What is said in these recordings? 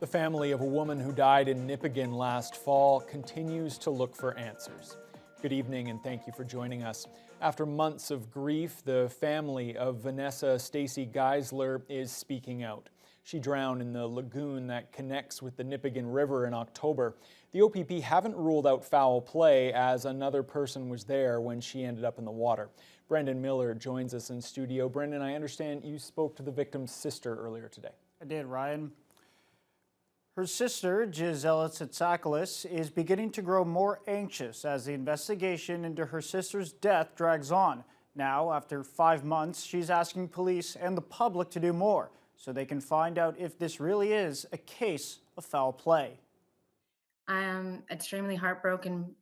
The family of a woman who died in Nipigon last fall continues to look for answers. Good evening and thank you for joining us. After months of grief, the family of Vanessa Stacy Geisler is speaking out. She drowned in the lagoon that connects with the Nipigon River in October. The OPP haven't ruled out foul play as another person was there when she ended up in the water. Brendan Miller joins us in studio. Brendan, I understand you spoke to the victim's sister earlier today. I did, Ryan. Her sister, Gisela Tsatsakilis, is beginning to grow more anxious as the investigation into her sister's death drags on. Now, after 5 months, she's asking police and the public to do more so they can find out if this really is a case of foul play. I am extremely heartbroken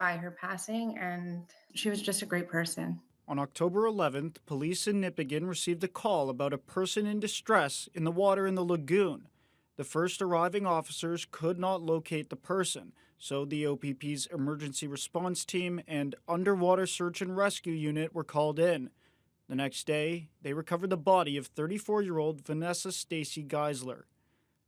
by her passing, and she was just a great person. On October 11th, police in Nipigon received a call about a person in distress in the water in the lagoon. The first arriving officers could not locate the person, so the OPP's emergency response team and underwater search and rescue unit were called in. The next day, they recovered the body of 34-year-old Vanessa Stacy Geisler.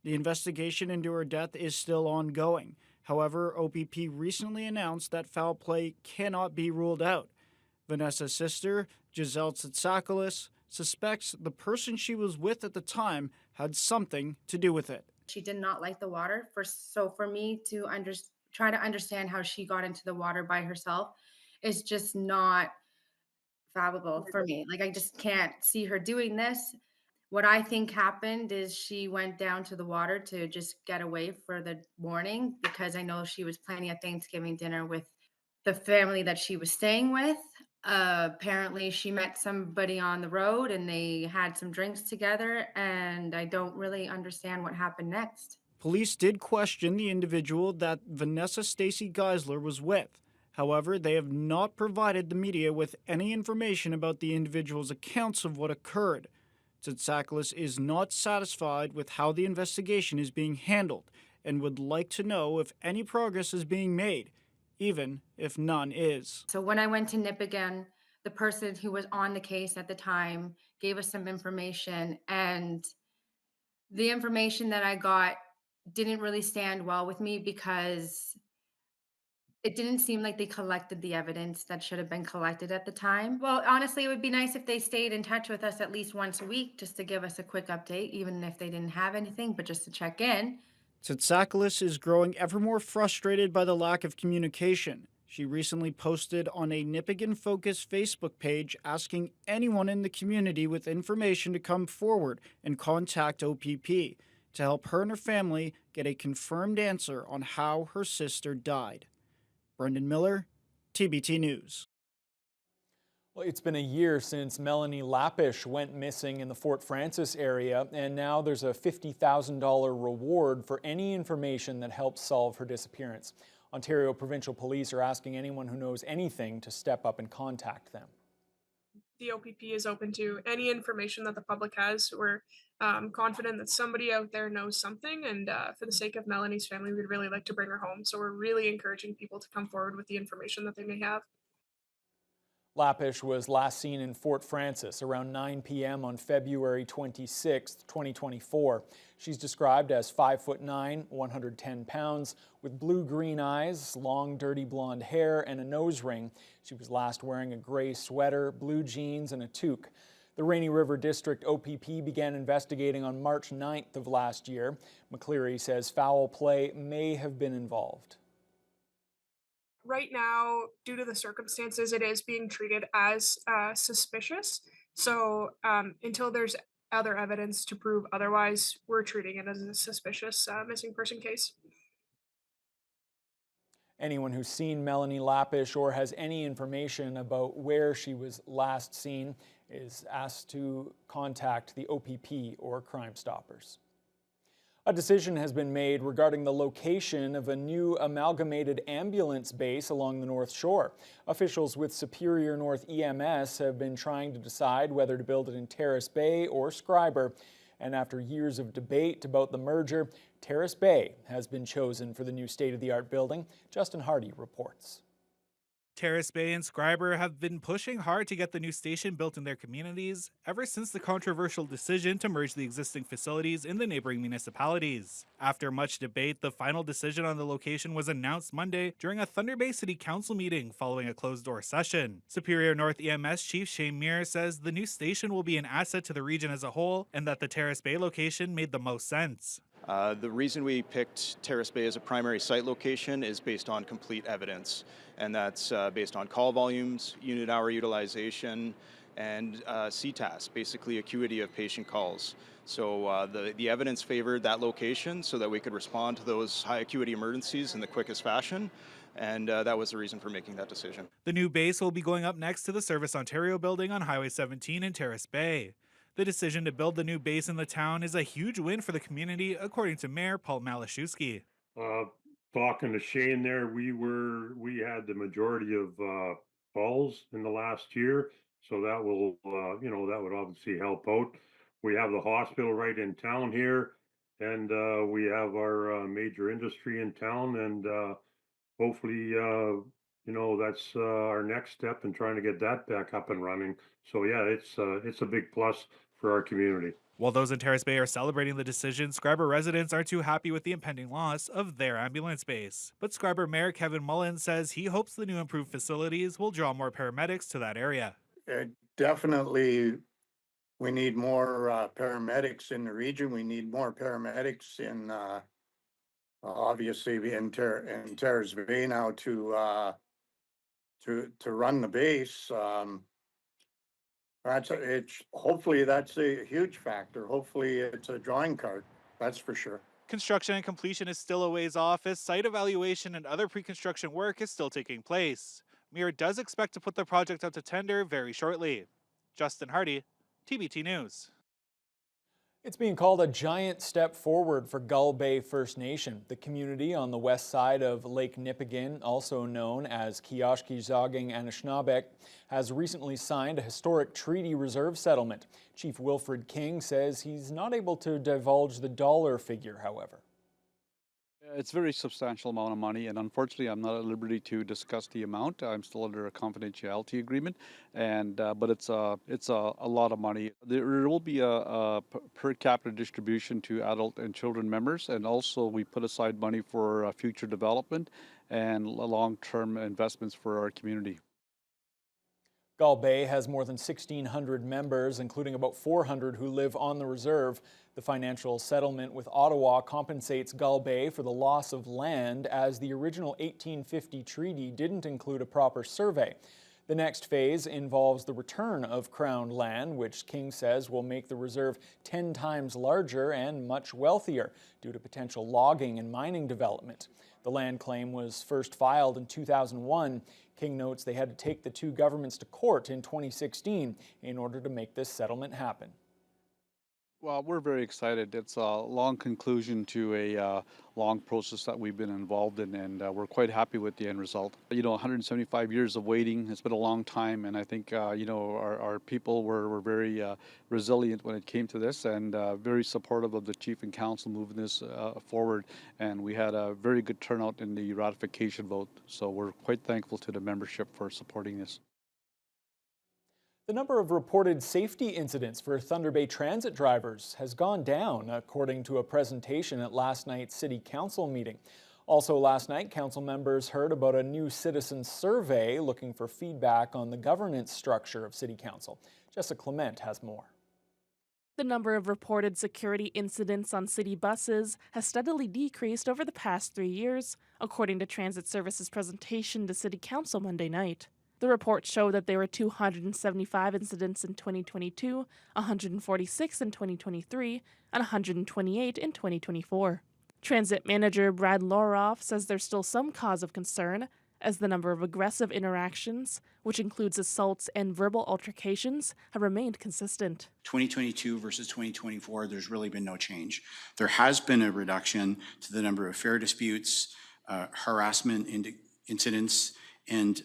The investigation into her death is still ongoing. However, OPP recently announced that foul play cannot be ruled out. Vanessa's sister, Gisela Tsatsakilis, suspects the person she was with at the time had something to do with it. She did not like the water, so for me to try to understand how she got into the water by herself is just not fathomable for me. Like, I just can't see her doing this. What I think happened is she went down to the water to just get away for the morning, because I know she was planning a Thanksgiving dinner with the family that she was staying with. Apparently, she met somebody on the road and they had some drinks together, and I don't really understand what happened next. Police did question the individual that Vanessa Stacy Geisler was with. However, they have not provided the media with any information about the individual's accounts of what occurred. Tsatsakilis is not satisfied with how the investigation is being handled and would like to know if any progress is being made, even if none is. So when I went to Nipigon, the person who was on the case at the time gave us some information, and the information that I got didn't really stand well with me because it didn't seem like they collected the evidence that should have been collected at the time. Well, honestly, it would be nice if they stayed in touch with us at least once a week just to give us a quick update, even if they didn't have anything, but just to check in. Tsatsakilis is growing ever more frustrated by the lack of communication. She recently posted on a Nipigon-focused Facebook page asking anyone in the community with information to come forward and contact OPP to help her and her family get a confirmed answer on how her sister died. Brendan Miller, TBT News. Well, it's been a year since Melanie Lappish went missing in the Fort Frances area, and now there's a $50,000 reward for any information that helps solve her disappearance. Ontario Provincial Police are asking anyone who knows anything to step up and contact them. The OPP is open to any information that the public has. We're confident that somebody out there knows something, and for the sake of Melanie's family, we'd really like to bring her home. So we're really encouraging people to come forward with the information that they may have. Lappish was last seen in Fort Frances around 9 p.m. on February 26, 2024. She's described as 5'9", 110 pounds, with blue-green eyes, long dirty blonde hair, and a nose ring. She was last wearing a gray sweater, blue jeans, and a toque. The Rainy River District OPP began investigating on March 9th of last year. McCleary says foul play may have been involved. Right now, due to the circumstances, it is being treated as suspicious. So until there's other evidence to prove otherwise, we're treating it as a suspicious missing person case. Anyone who's seen Melanie Lappish or has any information about where she was last seen is asked to contact the OPP or Crime Stoppers. A decision has been made regarding the location of a new amalgamated ambulance base along the North Shore. Officials with Superior North EMS have been trying to decide whether to build it in Terrace Bay or Schreiber. And after years of debate about the merger, Terrace Bay has been chosen for the new state-of-the-art building. Justin Hardy reports. Terrace Bay and Scriber have been pushing hard to get the new station built in their communities ever since the controversial decision to merge the existing facilities in the neighboring municipalities. After much debate, the final decision on the location was announced Monday during a Thunder Bay City Council meeting following a closed-door session. Superior North EMS Chief Shane Muir says the new station will be an asset to the region as a whole and that the Terrace Bay location made the most sense. The reason we picked Terrace Bay as a primary site location is based on complete evidence, and that's based on call volumes, unit hour utilization, and CTAS, basically acuity of patient calls. So the evidence favored that location so that we could respond to those high acuity emergencies in the quickest fashion, and that was the reason for making that decision. The new base will be going up next to the Service Ontario building on Highway 17 in Terrace Bay. The decision to build the new base in the town is a huge win for the community, according to Mayor Paul Malashewski. Talking to Shane there, we had the majority of calls in the last year, so that will that would obviously help out. We have the hospital right in town here, and we have our major industry in town, and hopefully that's our next step in trying to get that back up and running. So yeah, it's a big plus for our community. While those in Terrace Bay are celebrating the decision, Scriber residents aren't too happy with the impending loss of their ambulance base. But Scriber Mayor Kevin Mullins says he hopes the new improved facilities will draw more paramedics to that area. Definitely, we need more paramedics in the region. We need more paramedics in obviously in Terrace Bay now to run the base. Hopefully that's a huge factor. Hopefully it's a drawing card. That's for sure. Construction and completion is still a ways off as site evaluation and other pre-construction work is still taking place. Mir does expect to put the project out to tender very shortly. Justin Hardy, TBT News. It's being called a giant step forward for Gull Bay First Nation. The community on the west side of Lake Nipigon, also known as Kiashkizaging Anishinaabeg, has recently signed a historic treaty reserve settlement. Chief Wilfred King says he's not able to divulge the dollar figure, however. It's a very substantial amount of money, and unfortunately I'm not at liberty to discuss the amount. I'm still under a confidentiality agreement, and but it's a lot of money. There will be a per capita distribution to adult and children members, and also we put aside money for future development and long-term investments for our community. Gull Bay has more than 1,600 members, including about 400 who live on the reserve. The financial settlement with Ottawa compensates Gull Bay for the loss of land, as the original 1850 treaty didn't include a proper survey. The next phase involves the return of Crown land, which King says will make the reserve 10 times larger and much wealthier due to potential logging and mining development. The land claim was first filed in 2001. King notes they had to take the two governments to court in 2016 in order to make this settlement happen. Well, we're very excited. It's a long conclusion to a long process that we've been involved in, and we're quite happy with the end result. 175 years of waiting, it's been a long time, and I think, our people were very resilient when it came to this, and very supportive of the Chief and Council moving this forward, and we had a very good turnout in the ratification vote, so we're quite thankful to the membership for supporting this. The number of reported safety incidents for Thunder Bay Transit drivers has gone down, according to a presentation at last night's City Council meeting. Also last night, Council members heard about a new citizen survey looking for feedback on the governance structure of City Council. Jessica Clement has more. The number of reported security incidents on city buses has steadily decreased over the past 3 years, according to Transit Services' presentation to City Council Monday night. The report showed that there were 275 incidents in 2022, 146 in 2023, and 128 in 2024. Transit manager Brad Loroff says there's still some cause of concern, as the number of aggressive interactions, which includes assaults and verbal altercations, have remained consistent. 2022 versus 2024, there's really been no change. There has been a reduction to the number of fare disputes, harassment incidents, and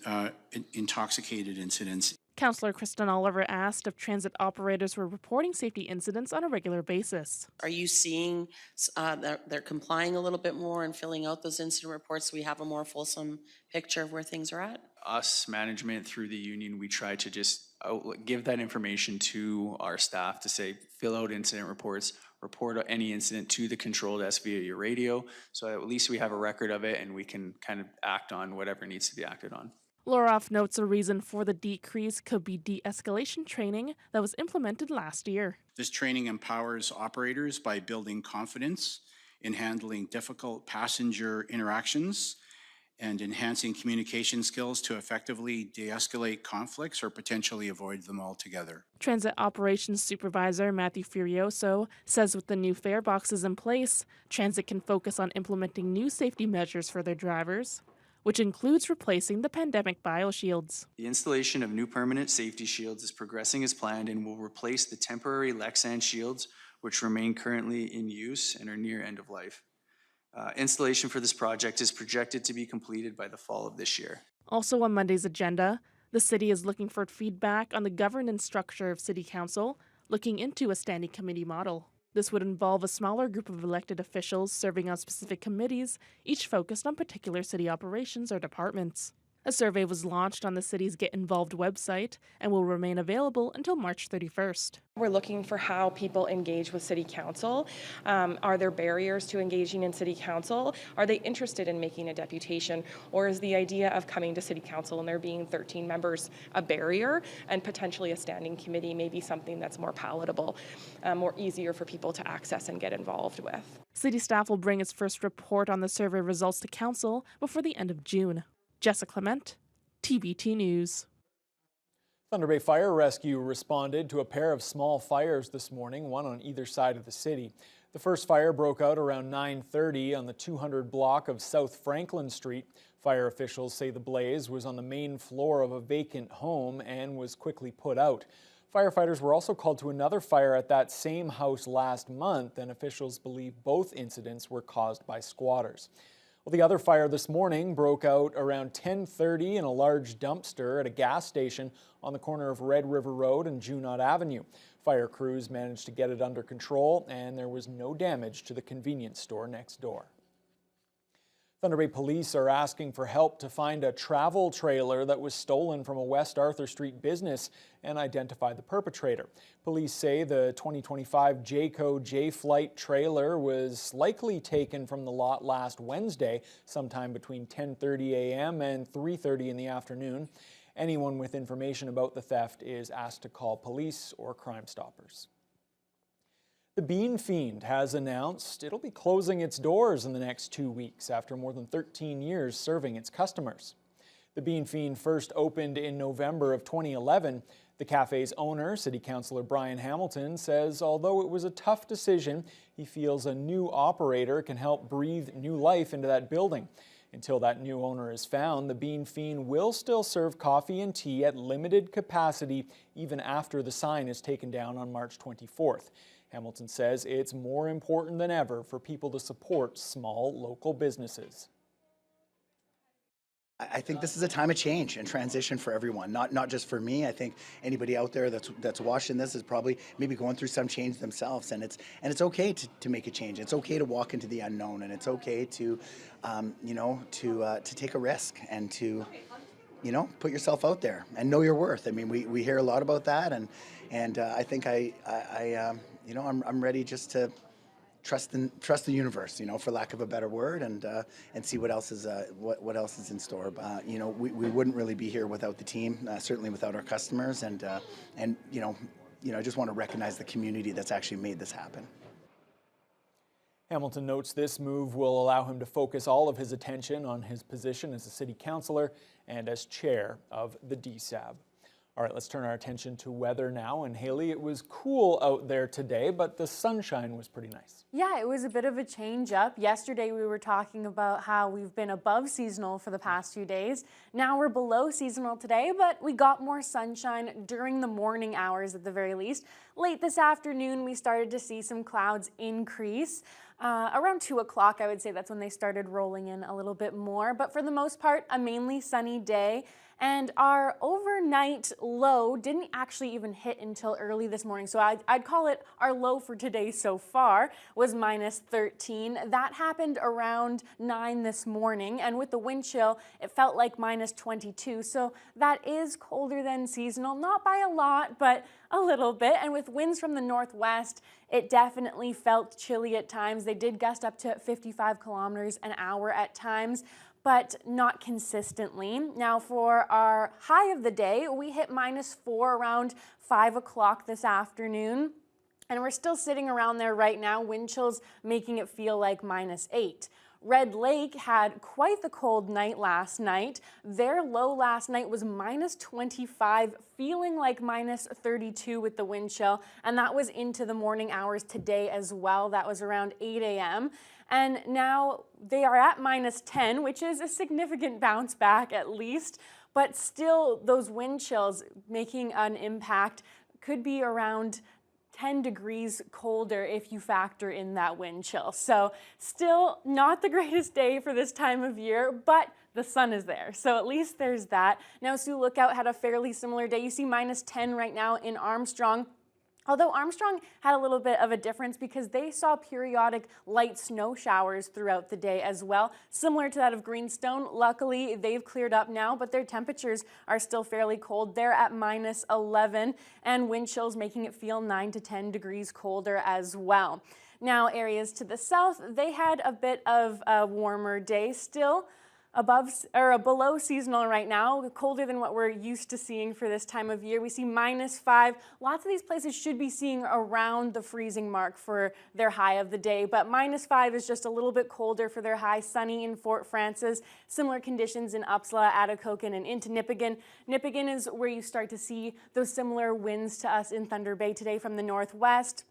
intoxicated incidents. Councillor Kristen Oliver asked if transit operators were reporting safety incidents on a regular basis. Are you seeing that they're complying a little bit more and filling out those incident reports so we have a more fulsome picture of where things are at? Us, management through the union, we try to just give that information to our staff to say, fill out incident reports, report any incident to the control desk via your radio, so at least we have a record of it and we can kind of act on whatever needs to be acted on. Loroff notes a reason for the decrease could be de-escalation training that was implemented last year. This training empowers operators by building confidence in handling difficult passenger interactions and enhancing communication skills to effectively de-escalate conflicts or potentially avoid them altogether. Transit Operations Supervisor Matthew Furioso says with the new fare boxes in place, Transit can focus on implementing new safety measures for their drivers, which includes replacing the pandemic bioshields. The installation of new permanent safety shields is progressing as planned and will replace the temporary Lexan shields, which remain currently in use and are near end of life. Installation for this project is projected to be completed by the fall of this year. Also on Monday's agenda, the city is looking for feedback on the governance structure of City Council, looking into a standing committee model. This would involve a smaller group of elected officials serving on specific committees, each focused on particular city operations or departments. A survey was launched on the city's Get Involved website and will remain available until March 31st. We're looking for how people engage with City Council. Are there barriers to engaging in City Council? Are they interested in making a deputation? Or is the idea of coming to City Council and there being 13 members a barrier, and potentially a standing committee may be something that's more palatable, more easier for people to access and get involved with? City staff will bring its first report on the survey results to Council before the end of June. Jessica Clement, TBT News. Thunder Bay Fire Rescue responded to a pair of small fires this morning, one on either side of the city. The first fire broke out around 9:30 on the 200 block of South Franklin Street. Fire officials say the blaze was on the main floor of a vacant home and was quickly put out. Firefighters were also called to another fire at that same house last month, and officials believe both incidents were caused by squatters. Well, the other fire this morning broke out around 10:30 in a large dumpster at a gas station on the corner of Red River Road and Junot Avenue. Fire crews managed to get it under control, and there was no damage to the convenience store next door. Thunder Bay police are asking for help to find a travel trailer that was stolen from a West Arthur Street business and identify the perpetrator. Police say the 2025 Jayco J-Flight trailer was likely taken from the lot last Wednesday, sometime between 10:30 a.m. and 3:30 in the afternoon. Anyone with information about the theft is asked to call police or Crime Stoppers. The Bean Fiend has announced it'll be closing its doors in the next 2 weeks after more than 13 years serving its customers. The Bean Fiend first opened in November of 2011. The cafe's owner, City Councillor Brian Hamilton, says although it was a tough decision, he feels a new operator can help breathe new life into that building. Until that new owner is found, the Bean Fiend will still serve coffee and tea at limited capacity even after the sign is taken down on March 24th. Hamilton says it's more important than ever for people to support small local businesses. I think this is a time of change and transition for everyone, not just for me. I think anybody out there that's watching this is probably maybe going through some change themselves, and it's okay to make a change. It's okay to walk into the unknown, and it's okay to take a risk and to put yourself out there and know your worth. I mean, we hear a lot about that, and I think I'm ready just to trust the universe, for lack of a better word, and see what else is in store. We wouldn't really be here without the team, certainly without our customers, and I just want to recognize the community that's actually made this happen. Hamilton notes this move will allow him to focus all of his attention on his position as a city councillor and as chair of the DSAB. All right, let's turn our attention to weather now. And Haley, it was cool out there today, but the sunshine was pretty nice. Yeah, it was a bit of a change up. Yesterday we were talking about how we've been above seasonal for the past few days. Now we're below seasonal today, but we got more sunshine during the morning hours at the very least. Late this afternoon, we started to see some clouds increase. Around 2 o'clock, I would say that's when they started rolling in a little bit more. But for the most part, a mainly sunny day. And our overnight low didn't actually even hit until early this morning. So I'd call it our low for today so far was minus 13. That happened around 9 this morning. And with the wind chill, it felt like minus 22. So that is colder than seasonal, not by a lot, but a little bit. And with winds from the northwest, it definitely felt chilly at times. They did gust up to 55 kilometers an hour at times, but not consistently. Now for our high of the day, we hit minus 4 around 5 o'clock this afternoon. And we're still sitting around there right now, wind chills making it feel like minus 8. Red Lake had quite the cold night last night. Their low last night was minus 25, feeling like minus 32 with the wind chill. And that was into the morning hours today as well. That was around 8 a.m. And now they are at minus 10, which is a significant bounce back at least. But still, those wind chills making an impact could be around 10 degrees colder if you factor in that wind chill. So still not the greatest day for this time of year, but the sun is there. So at least there's that. Now Sioux Lookout had a fairly similar day. You see minus 10 right now in Armstrong. Although Armstrong had a little bit of a difference because they saw periodic light snow showers throughout the day as well, similar to that of Greenstone. Luckily, they've cleared up now, but their temperatures are still fairly cold. They're at minus 11, and wind chills making it feel 9 to 10 degrees colder as well. Now, areas to the south, they had a bit of a warmer day still. Above or below seasonal right now, colder than what we're used to seeing for this time of year. We see minus 5. Lots of these places should be seeing around the freezing mark for their high of the day, but minus 5 is just a little bit colder for their high. Sunny in Fort Frances. Similar conditions in Upsala, Atikokan, and into Nipigon. Nipigon is where you start to see those similar winds to us in Thunder Bay today from the northwest.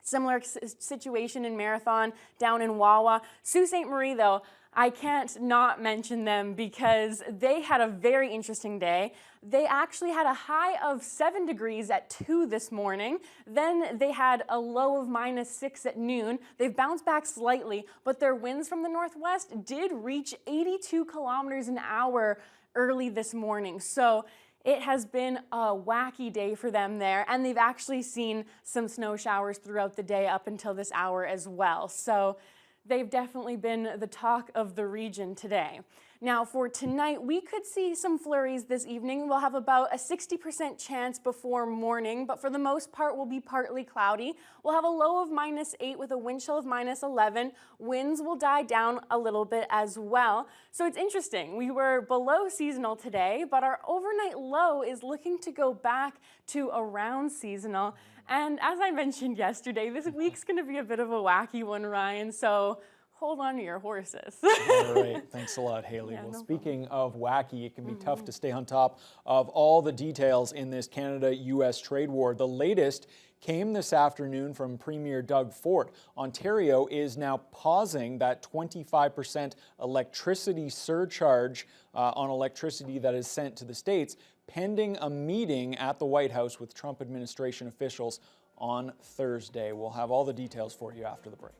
Similar situation in Marathon, down in Wawa. Sault Ste. Marie, though, I can't not mention them because they had a very interesting day. They actually had a high of 7 degrees at 2 this morning. Then they had a low of minus 6 at noon. They've bounced back slightly, but their winds from the northwest did reach 82 kilometers an hour early this morning. So it has been a wacky day for them there, and they've actually seen some snow showers throughout the day up until this hour as well. So they've definitely been the talk of the region today. Now for tonight, we could see some flurries this evening. We'll have about a 60% chance before morning, but for the most part, we'll be partly cloudy. We'll have a low of minus 8 with a wind chill of minus 11. Winds will die down a little bit as well. So it's interesting. We were below seasonal today, but our overnight low is looking to go back to around seasonal. And as I mentioned yesterday, this week's going to be a bit of a wacky one, Ryan. So hold on to your horses. All right, thanks a lot, Haley. Yeah, well, no speaking of wacky, it can be tough to stay on top of all the details in this Canada-U.S. trade war. The latest came this afternoon from Premier Doug Ford. Ontario is now pausing that 25% electricity surcharge on electricity that is sent to the States, pending a meeting at the White House with Trump administration officials on Thursday. We'll have all the details for you after the break.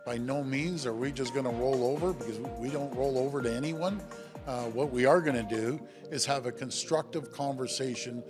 By no means are we just going to roll over, because we don't roll over to anyone. What we are going to do is have a constructive conversation